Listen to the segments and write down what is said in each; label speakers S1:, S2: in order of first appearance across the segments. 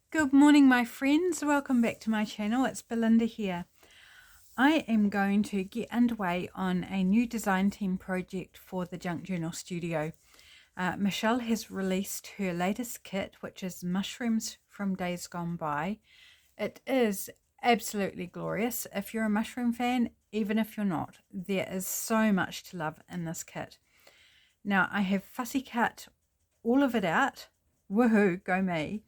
S1: Good morning, my friends. Welcome back to my channel. It's Belinda here. I am going to get underway on a new design team project for the Junk Journal Studio. Michelle has released her latest kit, which is Mushrooms from Days Gone By. It is absolutely glorious. If you're a mushroom fan, even if you're not, there is so much to love in this kit. Now, I have fussy cut all of it out. Woohoo, go me.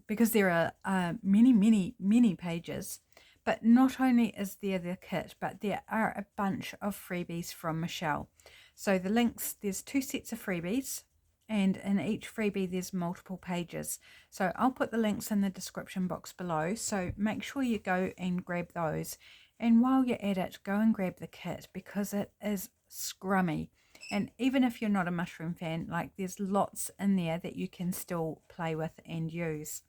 S1: Because there are many pages. But not only is there the kit, but there are a bunch of freebies from Michelle. So the links, there's 2 sets of freebies, and in each freebie there's multiple pages. So I'll put the links in the description box below, so make sure you go and grab those. And while you're at it, go and grab the kit because it is scrummy. And even if you're not a mushroom fan, like there's lots in there that you can still play with and use.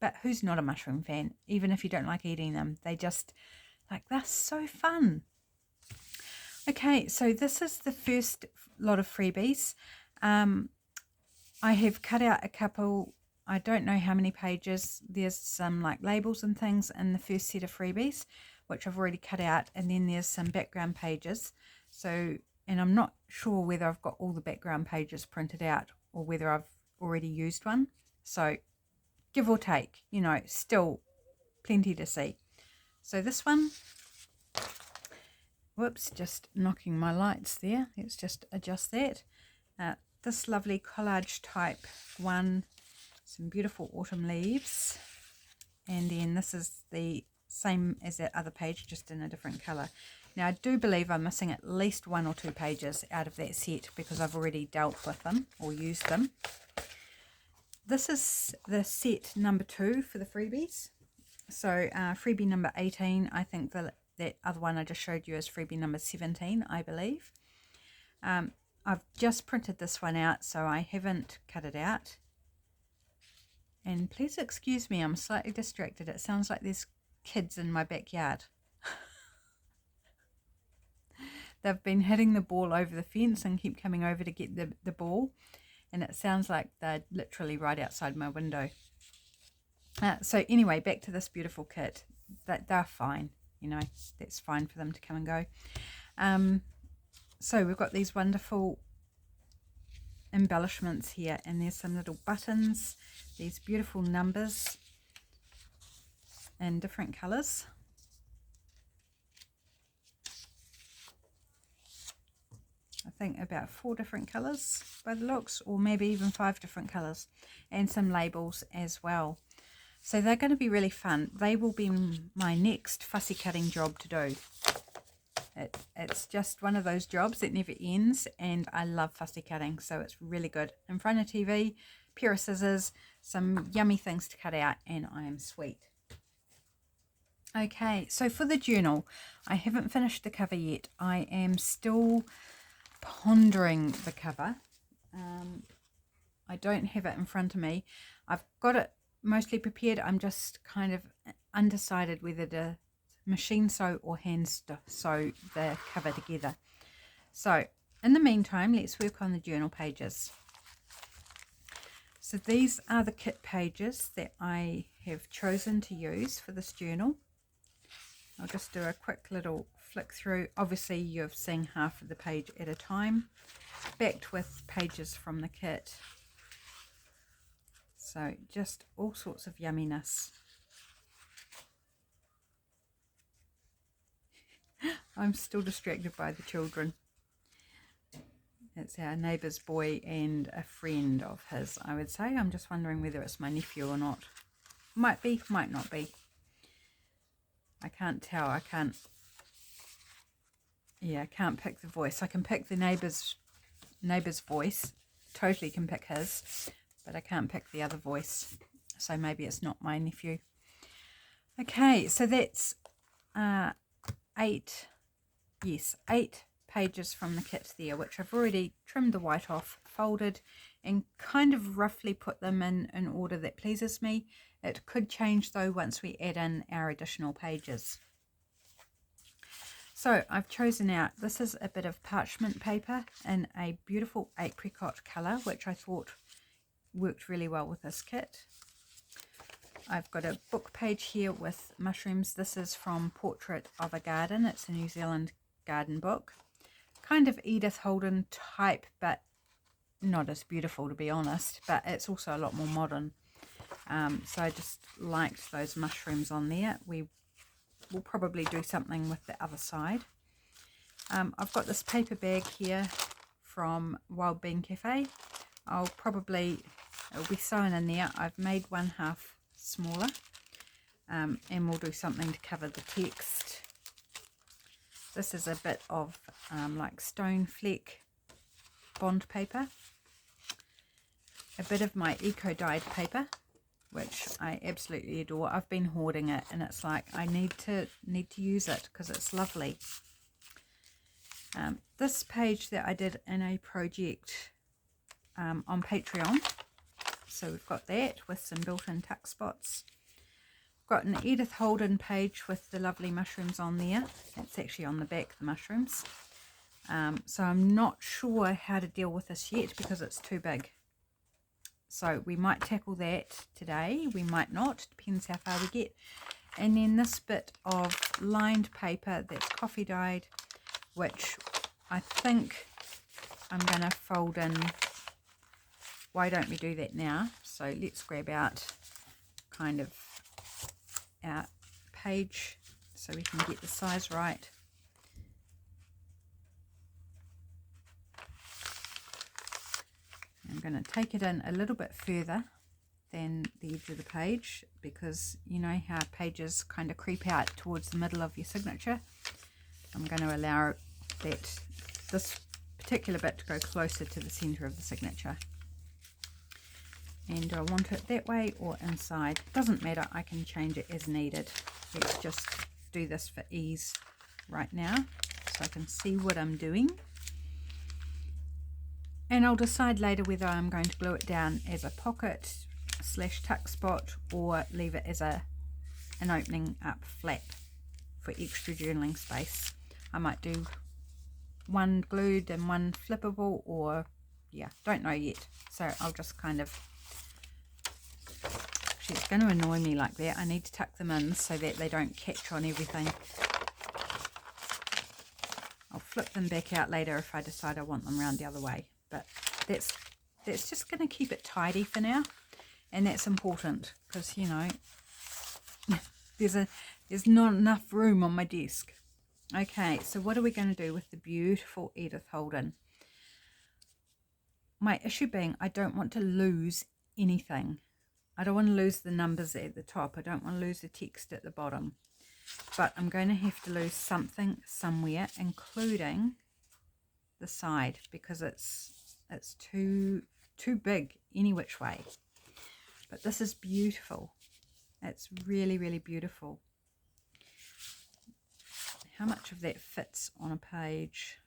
S1: But who's not a mushroom fan? Even if you don't like eating them, they just, like, they're so fun. Okay, so this is the first lot of freebies. I have cut out a couple, I don't know how many pages. There's some like labels and things in the first set of freebies, which I've already cut out. And then there's some background pages. So, and I'm not sure whether I've got all the background pages printed out or whether I've already used one. So give or take, you know, still plenty to see. So this one, whoops, just knocking my lights there. Let's just adjust that. This lovely collage type one, some beautiful autumn leaves. And then this is the same as that other page, just in a different colour. Now I do believe I'm missing at least 1 or 2 pages out of that set because I've already dealt with them or used them. This is the set number 2 for the freebies. So freebie number 18, I think that other one I just showed you is freebie number 17, I believe. I've just printed this one out, so I haven't cut it out. And please excuse me, I'm slightly distracted. It sounds like there's kids in my backyard. They've been hitting the ball over the fence and keep coming over to get the ball. And it sounds like they're literally right outside my window. So anyway, back to this beautiful kit. They're fine, you know, that's fine for them to come and go. So we've got these wonderful embellishments here, and there's some little buttons, these beautiful numbers in different colours. I think about 4 different colours by the looks, or maybe even 5 different colours, and some labels as well. So they're going to be really fun. They will be my next fussy cutting job to do. It's just one of those jobs that never ends, and I love fussy cutting, so it's really good. In front of TV, pair of scissors, some yummy things to cut out, and I am sweet. Okay, so for the journal, I haven't finished the cover yet. I am still pondering the cover. I don't have it in front of me. I've got it mostly prepared. I'm just kind of undecided whether to machine sew or hand sew the cover together. So in the meantime, let's work on the journal pages. So these are the kit pages that I have chosen to use for this journal. I'll just do a quick little flick through. Obviously you've seen half of the page at a time, backed with pages from the kit. So just all sorts of yumminess. I'm still distracted by the children. It's our neighbour's boy and a friend of his, I would say. I'm just wondering whether it's my nephew or not. Might be, might not be. I can't tell. I can't pick the voice. I can pick the neighbour's voice. Totally can pick his, but I can't pick the other voice. So maybe it's not my nephew. Okay, so that's 8 pages from the kit there, which I've already trimmed the white off, folded, and kind of roughly put them in order that pleases me. It could change though once we add in our additional pages. So I've chosen out, this is a bit of parchment paper in a beautiful apricot colour, which I thought worked really well with this kit. I've got a book page here with mushrooms. This is from Portrait of a Garden. It's a New Zealand garden book. Kind of Edith Holden type, but not as beautiful, to be honest. But it's also a lot more modern. So I just liked those mushrooms on there. We will probably do something with the other side. I've got this paper bag here from Wild Bean Cafe. It'll be sewn in there. I've made one half smaller, and we'll do something to cover the text. This is a bit of like stone fleck bond paper, a bit of my eco dyed paper, which I absolutely adore. I've been hoarding it, and it's like I need to use it because it's lovely. This page that I did in a project on Patreon. So we've got that with some built-in tuck spots. Got an Edith Holden page with the lovely mushrooms on there. It's actually on the back, the mushrooms. So I'm not sure how to deal with this yet because it's too big. So we might tackle that today. We might not. Depends how far we get. And then this bit of lined paper that's coffee dyed, which I think I'm going to fold in. Why don't we do that now? So let's grab out kind of our page so we can get the size right. I'm going to take it in a little bit further than the edge of the page, because you know how pages kind of creep out towards the middle of your signature. I'm going to allow this particular bit to go closer to the center of the signature. And do I want it that way or inside? Doesn't matter, I can change it as needed. Let's just do this for ease right now so I can see what I'm doing. And I'll decide later whether I'm going to glue it down as a pocket / tuck spot or leave it as an opening up flap for extra journaling space. I might do one glued and one flippable, or yeah, don't know yet. So I'll just kind of, actually it's going to annoy me like that. I need to tuck them in so that they don't catch on everything. I'll flip them back out later if I decide I want them round the other way. But that's just going to keep it tidy for now, and that's important because, you know, there's not enough room on my desk. Okay, so what are we going to do with the beautiful Edith Holden? My issue being I don't want to lose anything. I don't want to lose the numbers at the top. I don't want to lose the text at the bottom. But I'm going to have to lose something somewhere, including the side, because it's too big any which way. But this is beautiful. It's really, really beautiful. How much of that fits on a page?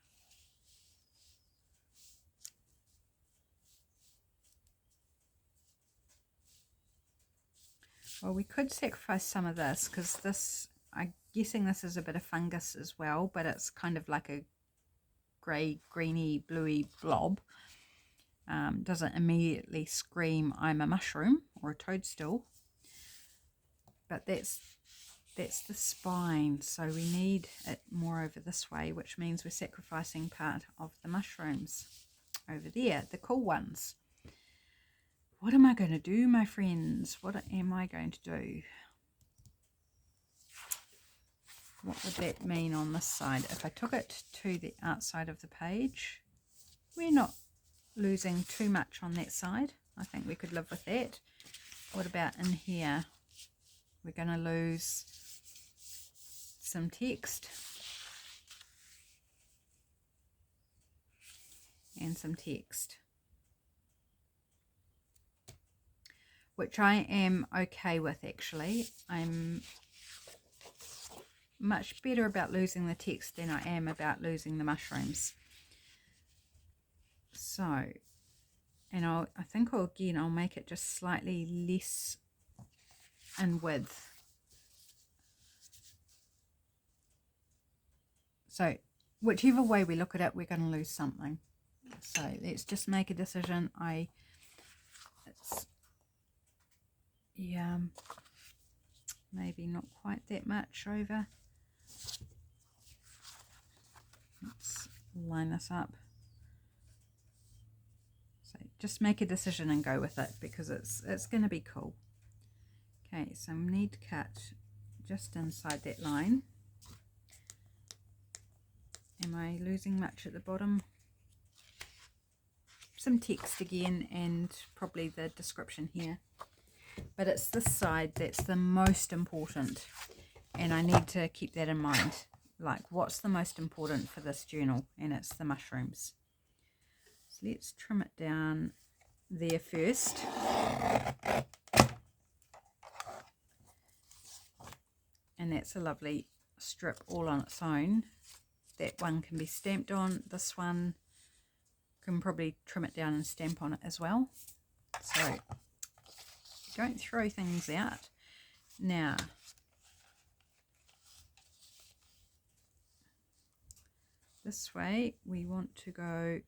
S1: Well, we could sacrifice some of this, because this, I'm guessing this is a bit of fungus as well, but it's kind of like a grey, greeny, bluey blob. Doesn't immediately scream I'm a mushroom or a toadstool, but that's the spine, so we need it more over this way, which means we're sacrificing part of the mushrooms over there, the cool ones. What am I going to do, my friends? What am I going to do? What would that mean on this side? If I took it to the outside of the page, we're not losing too much on that side. I think we could live with that. What about in here? We're going to lose some text and some text, which I am okay with actually. I'm much better about losing the text than I am about losing the mushrooms. So, and I think I'll make it just slightly less in width. So whichever way we look at it, we're going to lose something. So let's just make a decision. maybe not quite that much over. Let's line this up. So just make a decision and go with it, because it's going to be cool. Okay, so we need to cut just inside that line. Am I losing much at the bottom? Some text again, and probably the description here. But it's this side that's the most important, and I need to keep that in mind. Like, what's the most important for this journal? And it's the mushrooms. So let's trim it down there first. And that's a lovely strip all on its own. That one can be stamped on. This one can probably trim it down and stamp on it as well. So don't throw things out. Now, this way we want to go.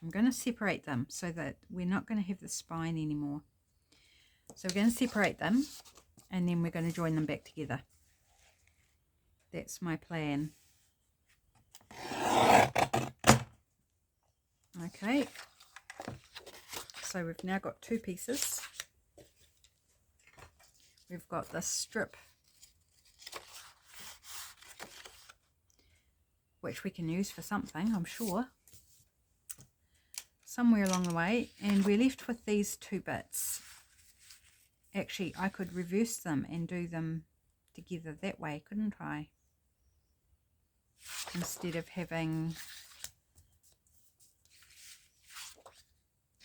S1: I'm going to separate them so that we're not going to have the spine anymore. So we're going to separate them, and then we're going to join them back together. That's my plan. Okay, so we've now got two pieces. We've got this strip, which we can use for something, I'm sure, somewhere along the way, and we're left with these two bits. Actually, I could reverse them and do them together that way, couldn't I? Instead of having...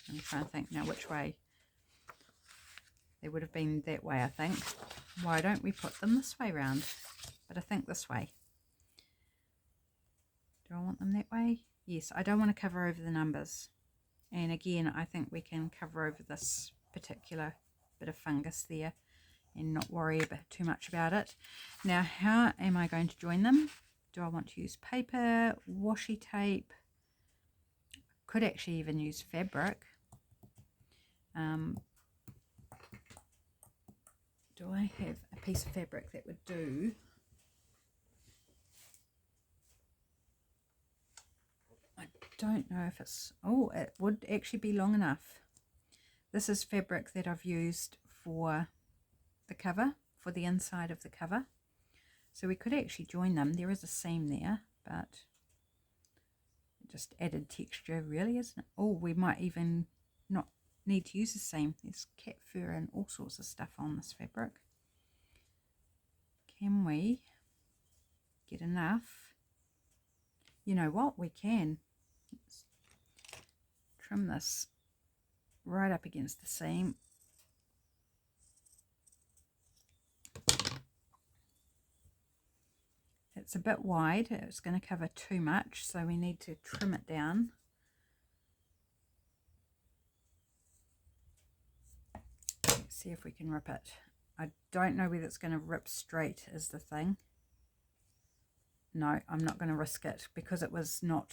S1: I'm trying to think now which way. They would have been that way, I think. Why don't we put them this way round? But I think this way. Do I want them that way? Yes, I don't want to cover over the numbers. And again, I think we can cover over this particular bit of fungus there and not worry too much about it. Now, how am I going to join them? Do I want to use paper, washi tape? Could actually even use fabric. Do I have a piece of fabric that would do? I don't know if it's... Oh, it would actually be long enough. This is fabric that I've used for the cover, for the inside of the cover. So we could actually join them. There is a seam there, but just added texture really, isn't it? Oh, we might even not need to use the seam. There's cat fur and all sorts of stuff on this fabric. Can we get enough? You know what? We can. Let's trim this right up against the seam. It's a bit wide. It's going to cover too much, so we need to trim it down. Let's see if we can rip it. I don't know whether it's going to rip straight is the thing. No, I'm not going to risk it, because it was not...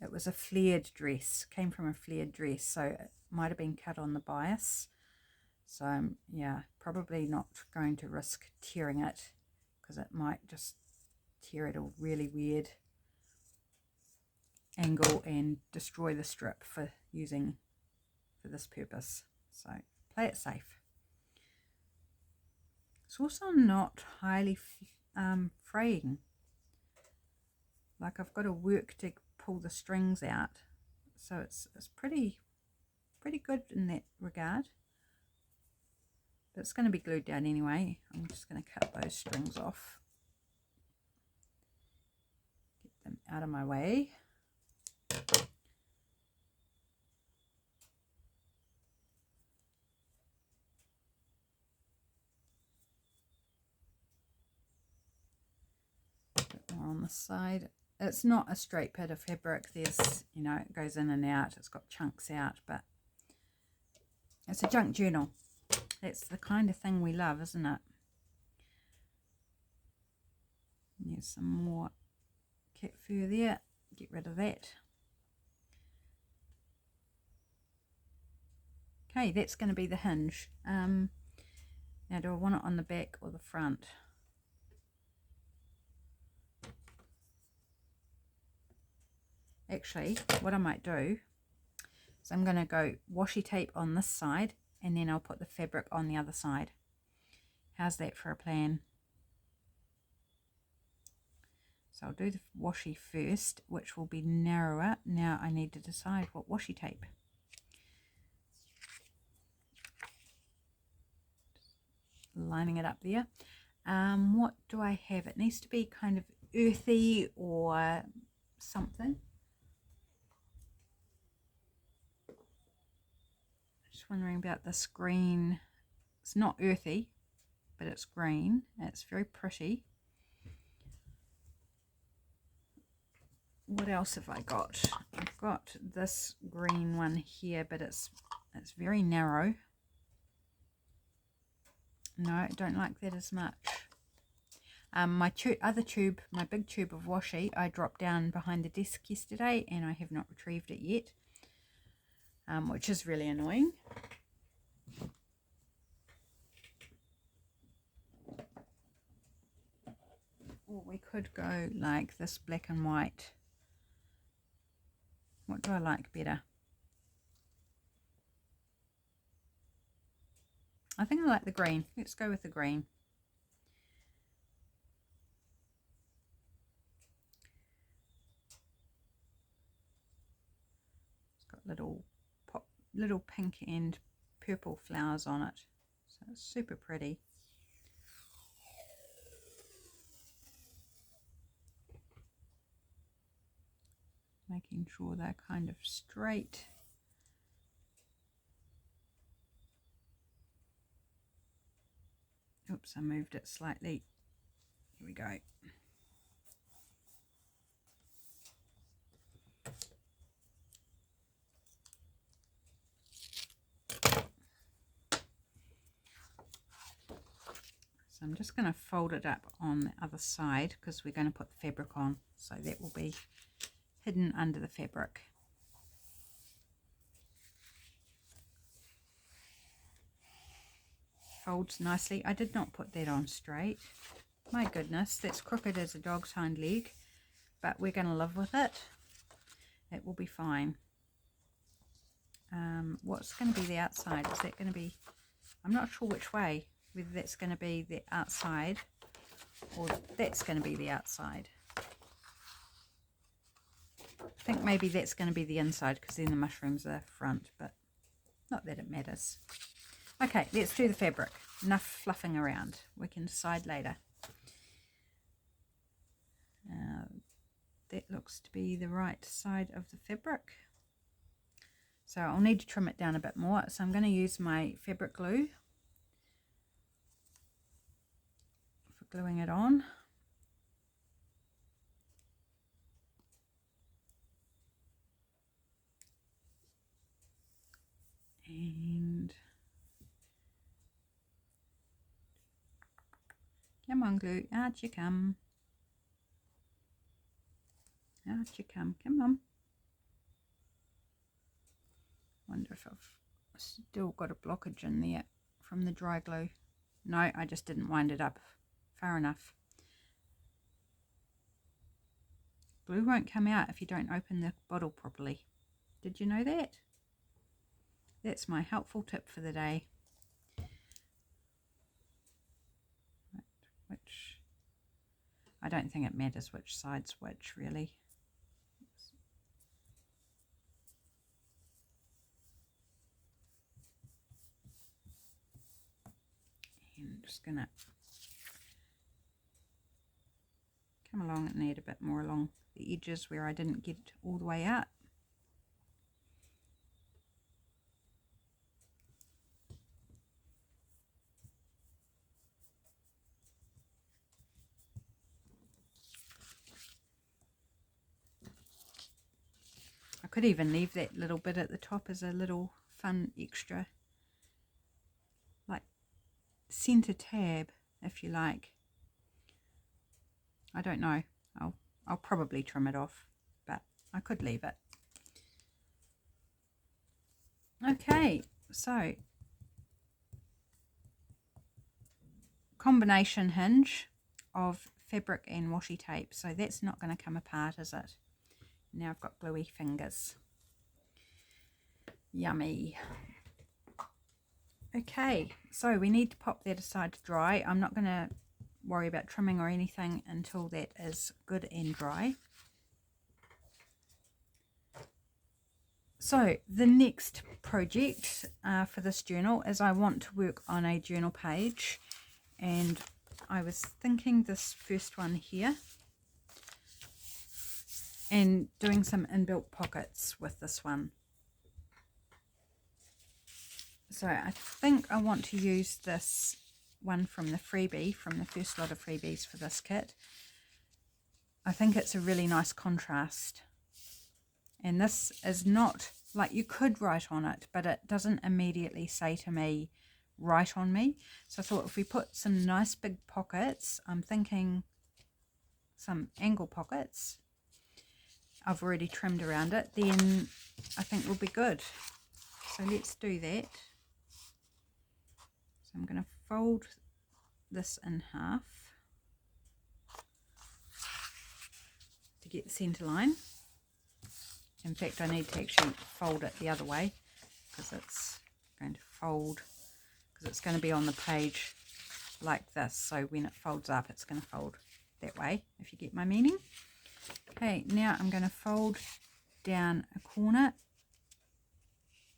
S1: It was a flared dress, came from a flared dress, so it might have been cut on the bias. So yeah, probably not going to risk tearing it, because it might just tear it a really weird angle and destroy the strip for using for this purpose. So play it safe. It's also not highly fraying. Like, I've got to work to pull the strings out, so it's pretty good in that regard. But it's going to be glued down anyway. I'm just going to cut those strings off, get them out of my way. A bit more on the side. It's not a straight bit of fabric. There's, you know, it goes in and out. It's got chunks out, but it's a junk journal. That's the kind of thing we love, isn't it? There's some more cat fur there. Get rid of that. Okay, that's going to be the hinge. Now do I want it on the back or the front? Actually, what I might do is I'm going to go washi tape on this side, and then I'll put the fabric on the other side. How's that for a plan? So I'll do the washi first, which will be narrower. Now I need to decide what washi tape. Lining it up there. What do I have? It needs to be kind of earthy or something. Just wondering about this green. It's not earthy, but it's green. It's very pretty. What else have I got? I've got this green one here, but it's very narrow. No, I don't like that as much. My other tube, my big tube of washi, I dropped down behind the desk yesterday, and I have not retrieved it yet, which is really annoying. Or we could go like this black and white. What do I like better? I think I like the green. Let's go with the green. It's got little pink and purple flowers on it. So it's super pretty. Making sure they're kind of straight. Oops, I moved it slightly. Here we go. So I'm just going to fold it up on the other side because we're going to put the fabric on. So that will be hidden under the fabric. Folds nicely. I did not put that on straight. My goodness, that's crooked as a dog's hind leg, but we're going to live with it. It will be fine. What's going to be the outside? Is that going to be, I'm not sure which way, whether that's going to be the outside or that's going to be the outside. I think maybe that's going to be the inside because then the mushrooms are front, but not that it matters. Okay, let's do the fabric. Enough fluffing around. We can decide later. That looks to be the right side of the fabric. So I'll need to trim it down a bit more. So I'm going to use my fabric glue for gluing it on. And come on, glue, out you come. Out you come, come on. Wonder if I've still got a blockage in there from the dry glue. No, I just didn't wind it up far enough. Glue won't come out if you don't open the bottle properly. Did you know that? That's my helpful tip for the day. Which, I don't think it matters which side's which, really. And I'm just going to come along and add a bit more along the edges where I didn't get it all the way out. I could even leave that little bit at the top as a little fun extra, like center tab, if you like. I don't know. I'll probably trim it off, but I could leave it. Okay, So combination hinge of fabric and washi tape, so that's not going to come apart, is it? Now I've got gluey fingers. Yummy. Okay, so we need to pop that aside to dry. I'm not going to worry about trimming or anything until that is good and dry. So the next project for this journal is I want to work on a journal page, and I was thinking this first one here and doing some inbuilt pockets with this one. So I think I want to use this one from the freebie, from the first lot of freebies for this kit. I think it's a really nice contrast. And this is not, like, you could write on it, but it doesn't immediately say to me, write on me. So I thought if we put some nice big pockets, I'm thinking some angle pockets, I've already trimmed around it, then I think we'll be good. So let's do that. So I'm going to fold this in half to get the centre line. In fact, I need to actually fold it the other way because it's going to fold, because it's going to be on the page like this. So when it folds up, it's going to fold that way, if you get my meaning. Okay, now I'm going to fold down a corner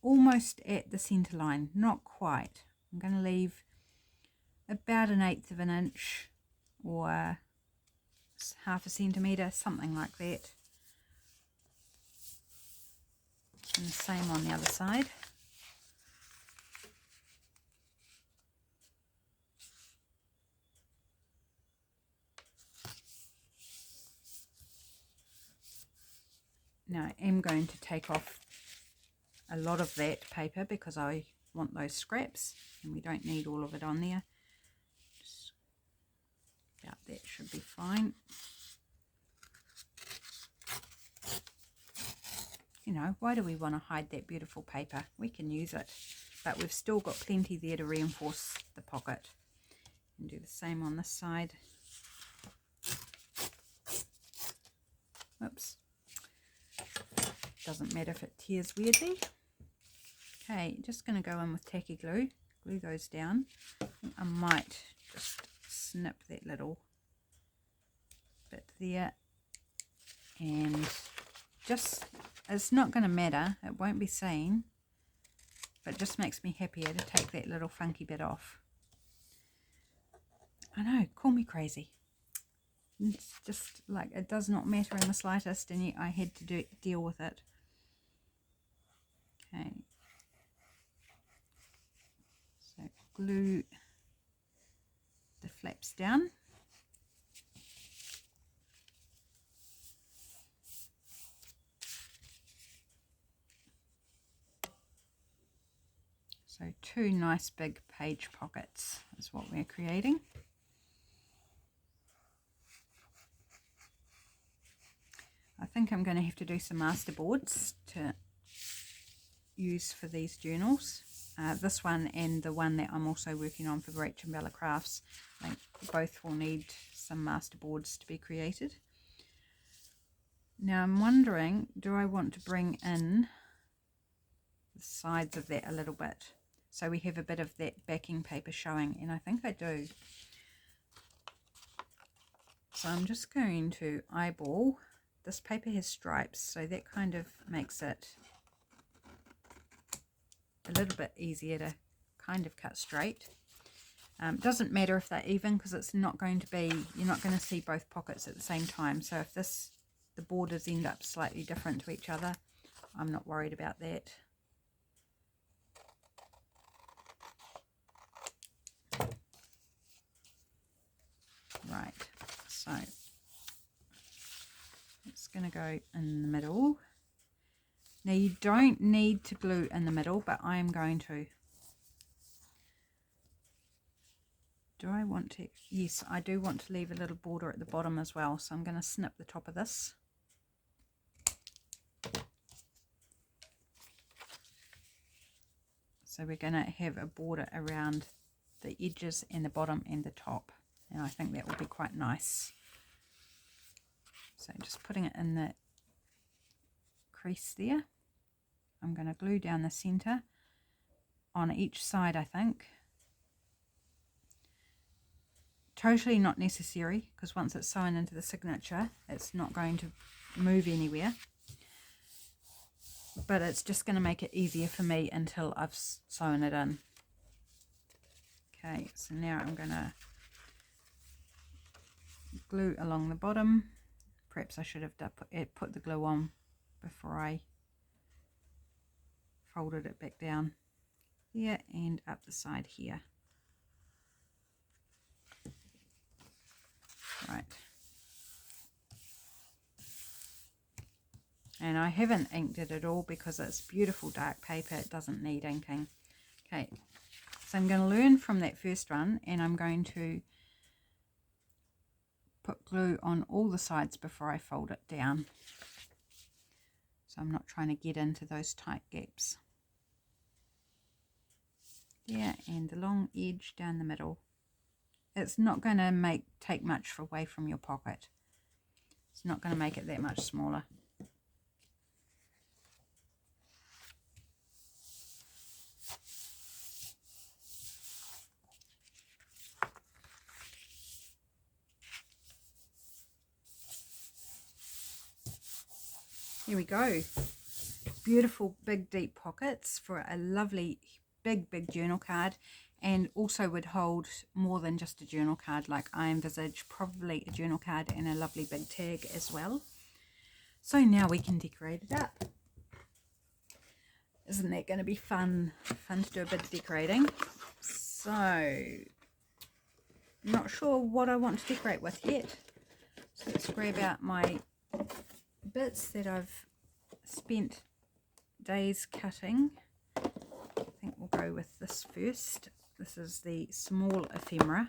S1: almost at the centre line, not quite. I'm going to leave about 1/8 of an inch or 1/2 centimetre, something like that. And the same on the other side. Now I am going to take off a lot of that paper because I want those scraps, and we don't need all of it on there. Just about that should be fine. You know, why do we want to hide that beautiful paper? We can use it, but we've still got plenty there to reinforce the pocket. And do the same on this side. Oops. Doesn't matter if it tears weirdly. Okay, just going to go in with tacky glue. Glue those down. I might just snip that little bit there, and just, it's not going to matter, it won't be seen, but it just makes me happier to take that little funky bit off. I know, call me crazy. It's just like, it does not matter in the slightest, and yet I had to deal with it. Okay, so glue the flaps down. So 2 nice big page pockets is what we're creating. I think I'm going to have to do some masterboards to use for these journals. This one and the one that I'm also working on for Rach and Bella Crafts, I think both will need some masterboards to be created. Now I'm wondering, do I want to bring in the sides of that a little bit, so we have a bit of that backing paper showing? And I think I do. So I'm just going to eyeball. This paper has stripes, so that kind of makes it a little bit easier to kind of cut straight. Doesn't matter if they're even, because it's not going to be, you're not going to see both pockets at the same time. So if the borders end up slightly different to each other, I'm not worried about that. Right, so it's going to go in the middle. Now you don't need to glue in the middle, but I am going to. Do I want to? Yes, I do want to leave a little border at the bottom as well, so I'm going to snip the top of this. So So we're going to have a border around the edges and the bottom and the top, and I think that will be quite nice. So just putting it in the crease there. I'm going to glue down the center on each side, I think. Totally not necessary, because once it's sewn into the signature it's not going to move anywhere, but it's just going to make it easier for me until I've sewn it in. Okay, so now I'm going to glue along the bottom. Perhaps I should have put the glue on before I folded it back down here and up the side here. Right. And I haven't inked it at all because it's beautiful dark paper. It doesn't need inking. Okay. So I'm going to learn from that first one, and I'm going to put glue on all the sides before I fold it down. So I'm not trying to get into those tight gaps. Yeah, and the long edge down the middle. It's not going to take much away from your pocket. It's not going to make it that much smaller. Here we go. Beautiful big deep pockets for a lovely big journal card, and also would hold more than just a journal card. Like I envisage probably a journal card and a lovely big tag as well. So now we can decorate it up. Isn't that going to be fun? Fun to do a bit of decorating. So I'm not sure what I want to decorate with yet. So let's grab out my bits that I've spent days cutting. I think we'll go with this first. This is the small ephemera,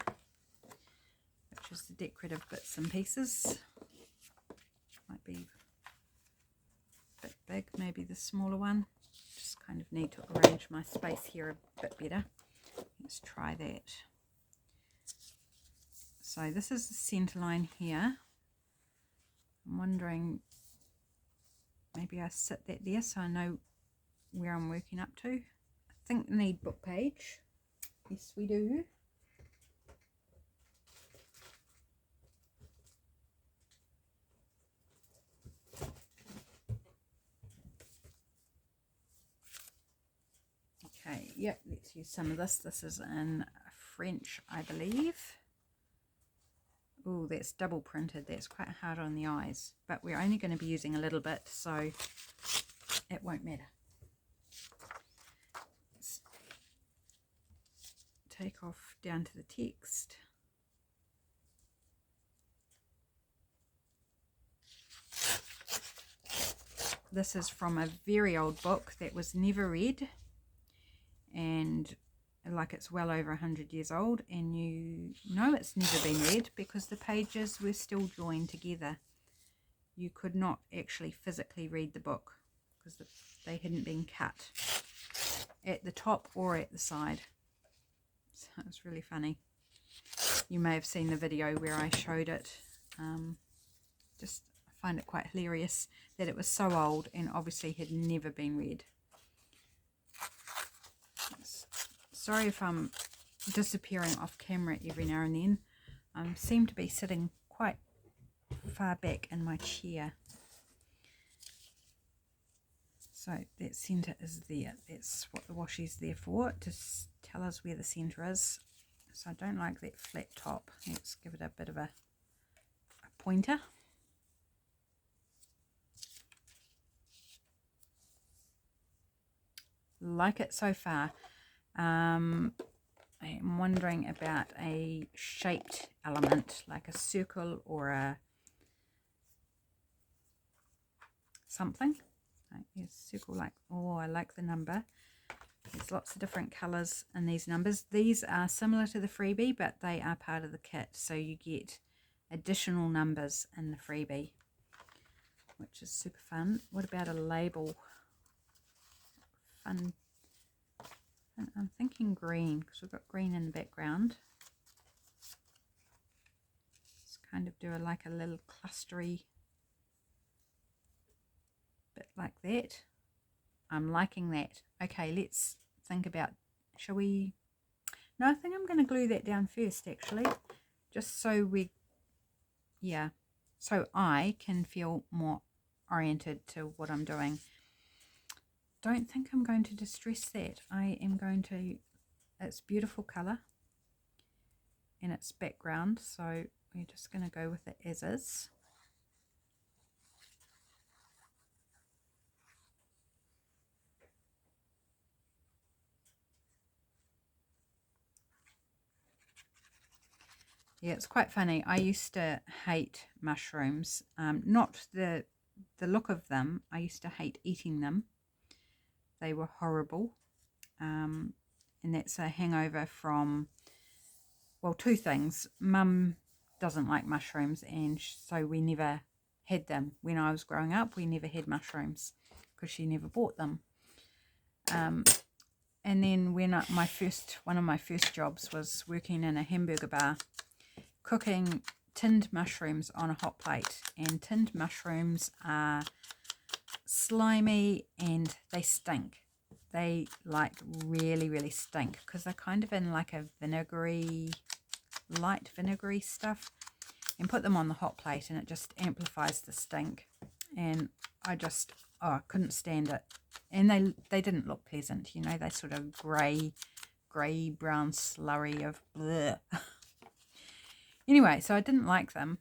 S1: which is the decorative bits and pieces. Might be a bit big, maybe the smaller one. Just kind of need to arrange my space here a bit better. Let's try that. So this is the center line here. I'm wondering, maybe I sit that there so I know where I'm working up to. I think we need book page. Yes, we do. Okay, yep, let's use some of this. This is in French, I believe. Oh, that's double printed. That's quite hard on the eyes, but we're only going to be using a little bit, so it won't matter. Let's take off down to the text. This is from a very old book that was never read, and like it's well over 100 years old, and you know it's never been read because the pages were still joined together. You could not actually physically read the book because they hadn't been cut at the top or at the side. So it's really funny. You may have seen the video where I showed it. Just I find it quite hilarious that it was so old and obviously had never been read. Sorry if I'm disappearing off camera every now and then. I seem to be sitting quite far back in my chair. So that centre is there. That's what the washi is there for, to tell us where the centre is. So I don't like that flat top. Let's give it a bit of a pointer. Like it so far. I am wondering about a shaped element, like a circle or a something. Yes, circle, like, oh, I like the number. There's lots of different colours in these numbers. These are similar to the freebie, but they are part of the kit, so you get additional numbers in the freebie, which is super fun. What about a label? Fun thinking green because we've got green in the background. Let's kind of do like a little clustery bit like that. I'm liking that. Okay, let's think about, shall we? No, I think I'm going to glue that down first actually, just so so I can feel more oriented to what I'm doing. Don't think I'm going to distress that. I am going to, it's beautiful colour in its background, so we're just going to go with it as is. Yeah, it's quite funny. I used to hate mushrooms. Not the look of them. I used to hate eating them. They were horrible. And that's a hangover from, well, two things. Mum doesn't like mushrooms, and so we never had them. When I was growing up, we never had mushrooms because she never bought them. And then when one of my first jobs was working in a hamburger bar, cooking tinned mushrooms on a hot plate. And tinned mushrooms are slimy and they stink. They like really stink because they're kind of in like a light vinegary stuff, and put them on the hot plate and it just amplifies the stink. And I just, I couldn't stand it. And they didn't look pleasant, you know, they sort of grey brown slurry of bleh. Anyway, so I didn't like them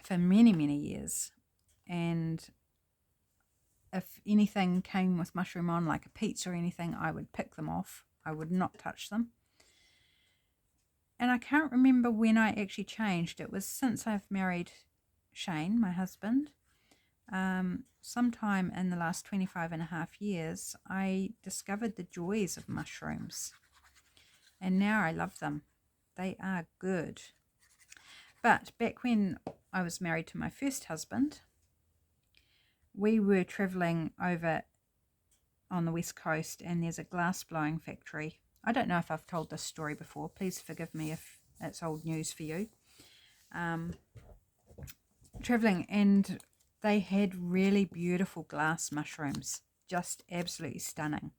S1: for many years, and if anything came with mushroom on, like a pizza or anything, I would pick them off. I would not touch them. And I can't remember when I actually changed. It was since I've married Shane, my husband. Sometime in the last 25.5 years, I discovered the joys of mushrooms. And now I love them. They are good. But back when I was married to my first husband, we were travelling over on the west coast, and there's a glass blowing factory. I don't know if I've told this story before. Please forgive me if it's old news for you. Travelling, and they had really beautiful glass mushrooms, just absolutely stunning.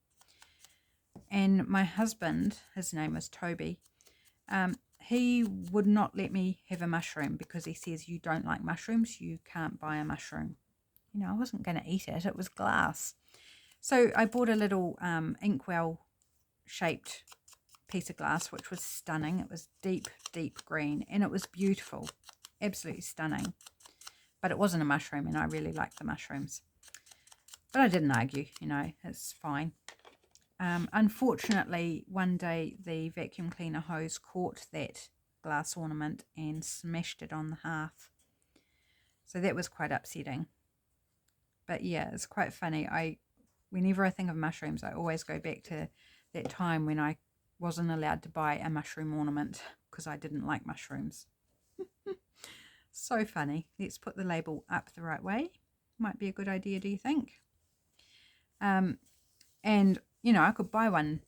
S1: And my husband, his name was Toby, he would not let me have a mushroom because he says, you don't like mushrooms, you can't buy a mushroom. You know, I wasn't going to eat it. It was glass. So I bought a little inkwell shaped piece of glass, which was stunning. It was deep green, and it was beautiful, absolutely stunning. But it wasn't a mushroom, and I really liked the mushrooms. But I didn't argue, you know, it's fine. Unfortunately, one day the vacuum cleaner hose caught that glass ornament and smashed it on the hearth. So that was quite upsetting. But yeah, it's quite funny. Whenever I think of mushrooms, I always go back to that time when I wasn't allowed to buy a mushroom ornament because I didn't like mushrooms. So funny. Let's put the label up the right way. Might be a good idea, do you think? And, you know, I could buy one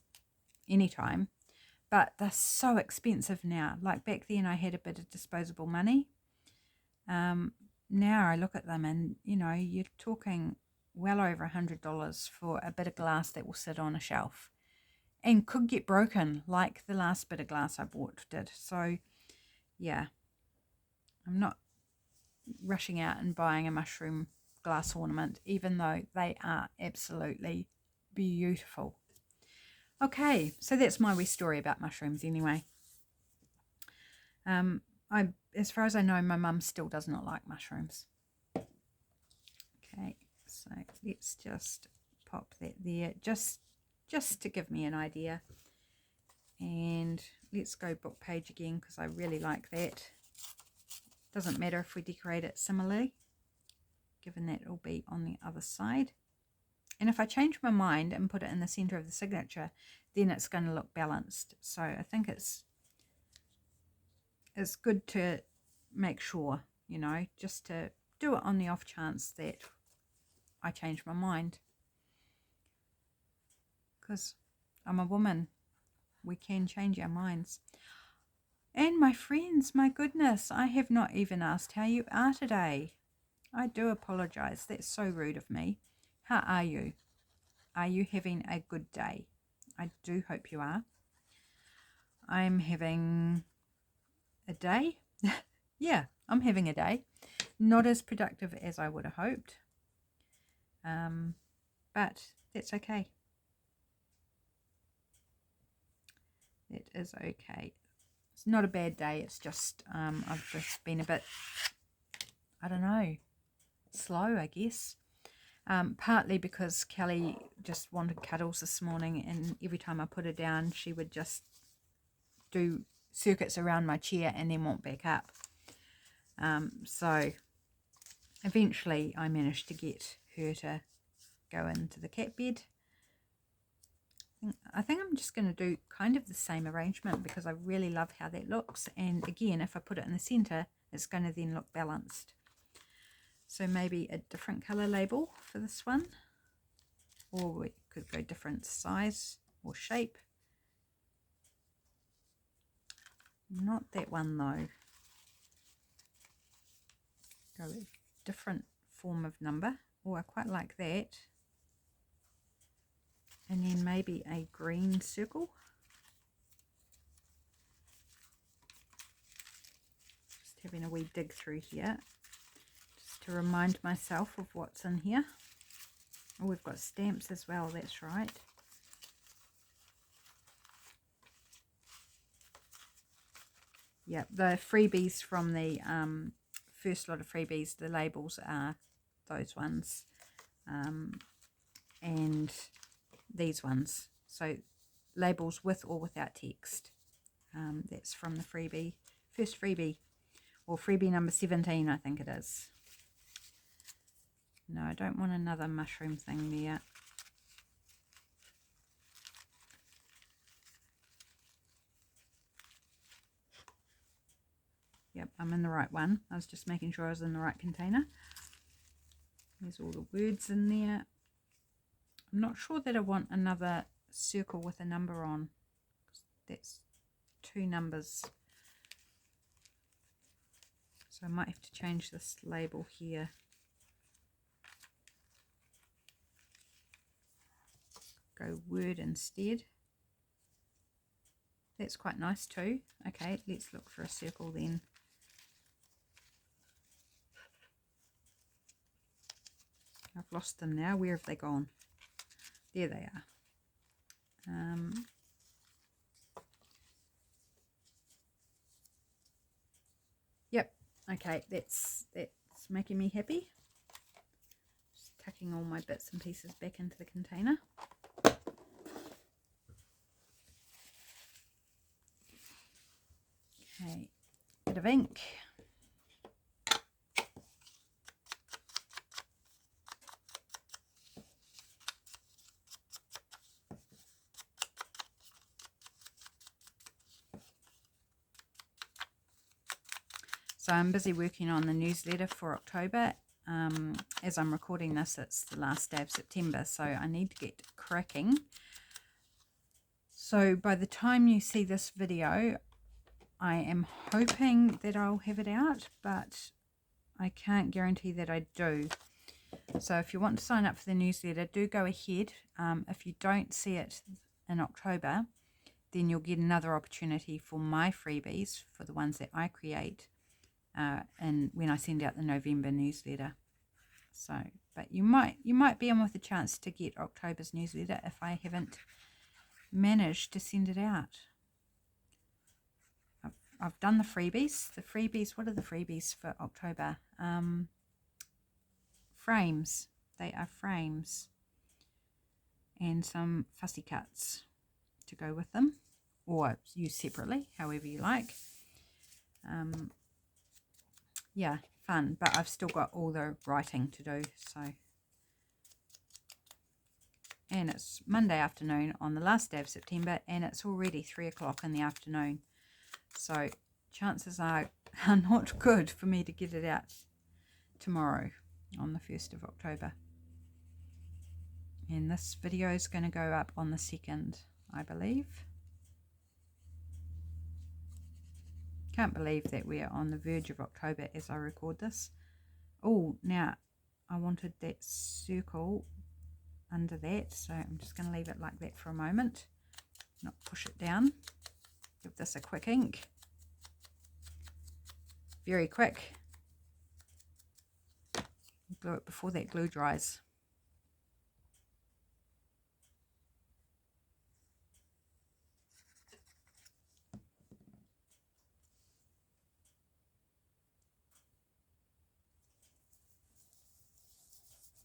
S1: anytime, but they're so expensive now. Like back then I had a bit of disposable money. Now I look at them and, you know, you're talking well over $100 for a bit of glass that will sit on a shelf and could get broken like the last bit of glass I bought did. So, yeah, I'm not rushing out and buying a mushroom glass ornament, even though they are absolutely beautiful. Okay, so that's my wee story about mushrooms anyway. As far as I know, my mum still does not like mushrooms. Okay, so let's just pop that there, just to give me an idea. And let's go book page again because I really like that. Doesn't matter if we decorate it similarly, given that it'll be on the other side. And if I change my mind and put it in the center of the signature, then it's going to look balanced. So I think it's good to make sure, you know, just to do it on the off chance that I change my mind. Because I'm a woman. We can change our minds. And my friends, my goodness, I have not even asked how you are today. I do apologize. That's so rude of me. How are you? Are you having a good day? I do hope you are. I'm having a day. Yeah, I'm having a day. Not as productive as I would have hoped. But that's okay. It is okay. It's not a bad day. It's just I've just been a bit, I don't know, slow, I guess. Partly because Kelly just wanted cuddles this morning, and every time I put her down, she would just do circuits around my chair and then walk back up. So eventually I managed to get her to go into the cat bed. I think I'm just going to do kind of the same arrangement because I really love how that looks. And again, if I put it in the center, it's going to then look balanced. So maybe a different color label for this one. Or we could go different size or shape. Not that one though. Go with different form of number. Oh, I quite like that. And then maybe a green circle. Just having a wee dig through here, just to remind myself of what's in here. Oh, we've got stamps as well, that's right. Yep, the freebies from the first lot of freebies, the labels are those ones. And these ones. So labels with or without text. That's from the freebie, first freebie, or freebie number 17, I think it is. No, I don't want another mushroom thing there. Yep, I'm in the right one. I was just making sure I was in the right container. There's all the words in there. I'm not sure that I want another circle with a number on. That's 2 numbers. So I might have to change this label here. Go word instead. That's quite nice too. Okay, let's look for a circle then. I've lost them now. Where have they gone? There they are. Yep. Okay, that's making me happy. Just tucking all my bits and pieces back into the container. Okay, bit of ink. So I'm busy working on the newsletter for October. As I'm recording this, it's the last day of September, so I need to get cracking. So by the time you see this video, I am hoping that I'll have it out, but I can't guarantee that I do. So if you want to sign up for the newsletter, do go ahead. If you don't see it in October, then you'll get another opportunity for my freebies, for the ones that I create, and when I send out the November newsletter. So, but you might be in with a chance to get October's newsletter if I haven't managed to send it out. I've done the freebies. The freebies, what are the freebies for October? Frames. They are frames. And some fussy cuts to go with them, or use separately, however you like. Yeah, fun, but I've still got all the writing to do. So, and it's Monday afternoon on the last day of September, and it's already 3 o'clock in the afternoon. So chances are not good for me to get it out tomorrow on the 1st of October. And this video is going to go up on the 2nd, I believe. Can't believe that we are on the verge of October as I record this. Oh, now I wanted that circle under that, so I'm just going to leave it like that for a moment, not push it down. Give this a quick ink, very quick. Glue it before that glue dries.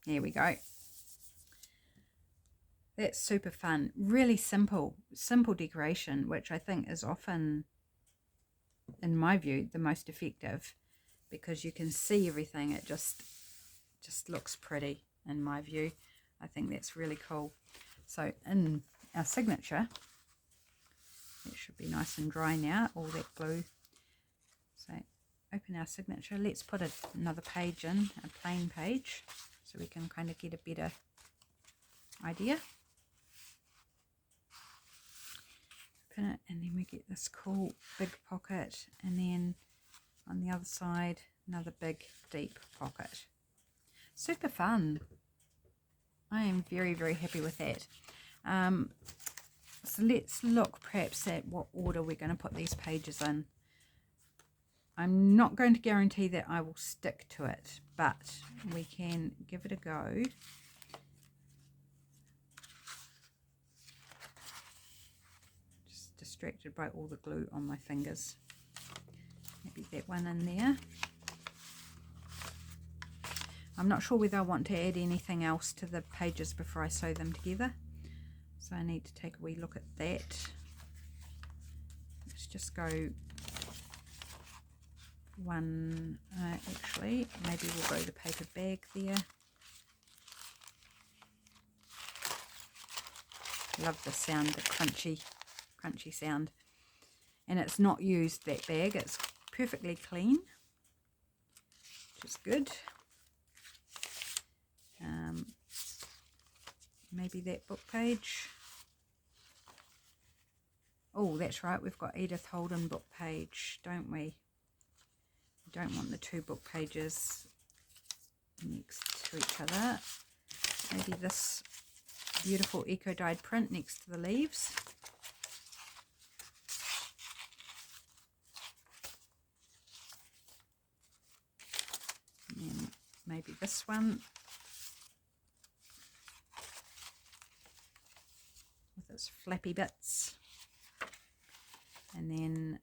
S1: There we go. That's super fun. Really simple decoration, which I think is often, in my view, the most effective, because you can see everything. It just looks pretty in my view. I think that's really cool. So in our signature, it should be nice and dry now, all that glue. So open our signature. Let's put another page in, a plain page, so we can kind of get a better idea. Open it, and then we get this cool big pocket, and then on the other side another big deep pocket. Super fun. I am very, very happy with that. So let's look perhaps at what order we're going to put these pages in. I'm not going to guarantee that I will stick to it, but we can give it a go. Just distracted by all the glue on my fingers. Maybe that one in there. I'm not sure whether I want to add anything else to the pages before I sew them together, so I need to take a wee look at that. Let's just go one, actually maybe we'll go the paper bag there. Love the sound, the crunchy sound. And it's not used, that bag, it's perfectly clean, which is good. Maybe that book page. Oh, that's right, we've got Edith Holden book page, don't we? We don't want the two book pages next to each other. Maybe this beautiful eco-dyed print next to the leaves. And then maybe this one with its flappy bits, and then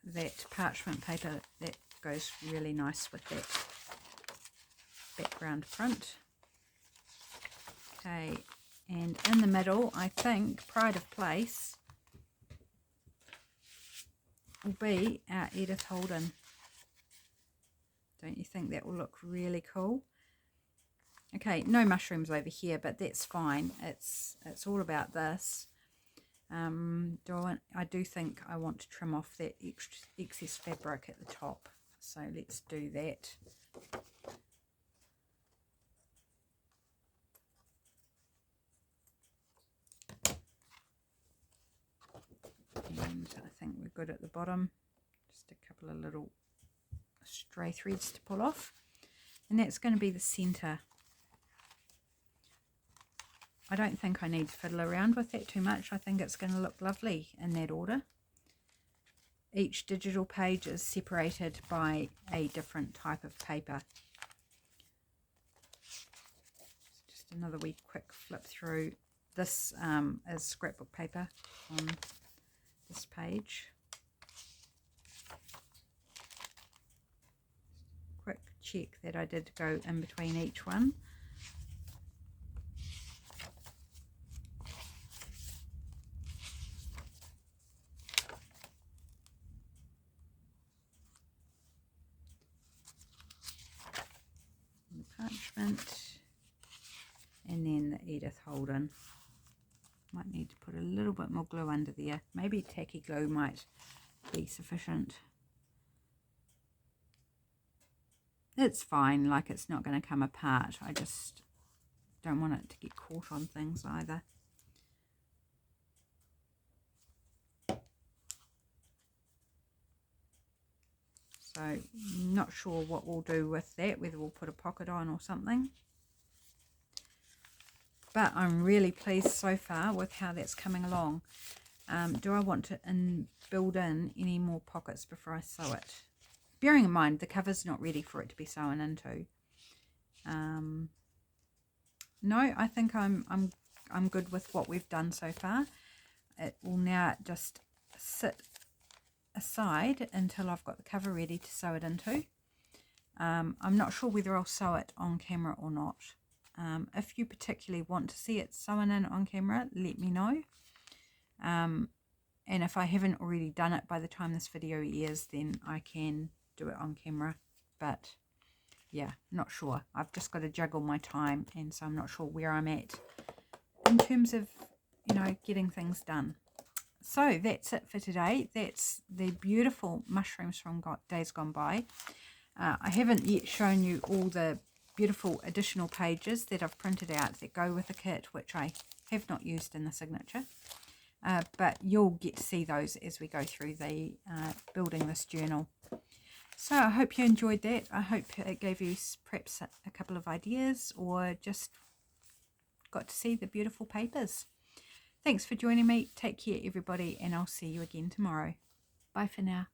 S1: that parchment paper that goes really nice with that background print. Okay, and in the middle I think pride of place will be our Edith Holden. Don't you think that will look really cool? Okay, no mushrooms over here, but that's fine. It's all about this. I do think I want to trim off that excess fabric at the top, so let's do that. And I think we're good at the bottom. Just a couple of little stray threads to pull off, and that's going to be the center. I don't think I need to fiddle around with that too much. I think it's going to look lovely in that order. Each digital page is separated by a different type of paper. Just another wee quick flip through. This is scrapbook paper on this page. Quick check that I did go in between each one. Parchment, and then the Edith Holden. Might need to put a little bit more glue under there. Maybe tacky glue might be sufficient. It's fine, like it's not going to come apart. I just don't want it to get caught on things either. So not sure what we'll do with that, whether we'll put a pocket on or something. But I'm really pleased so far with how that's coming along. Do I want to build in any more pockets before I sew it? Bearing in mind the cover's not ready for it to be sewn into. No, I think I'm good with what we've done so far. It will now just sit aside until I've got the cover ready to sew it into. I'm not sure whether I'll sew it on camera or not. If you particularly want to see it sewn in on camera, let me know. And if I haven't already done it by the time this video airs, then I can do it on camera. But yeah, not sure. I've just got to juggle my time, and so I'm not sure where I'm at in terms of, you know, getting things done. So that's it for today. That's the beautiful mushrooms from days gone by. I haven't yet shown you all the beautiful additional pages that I've printed out that go with the kit, which I have not used in the signature. But you'll get to see those as we go through the building this journal. So I hope you enjoyed that. I hope it gave you perhaps a couple of ideas, or just got to see the beautiful papers. Thanks for joining me. Take care, everybody, and I'll see you again tomorrow. Bye for now.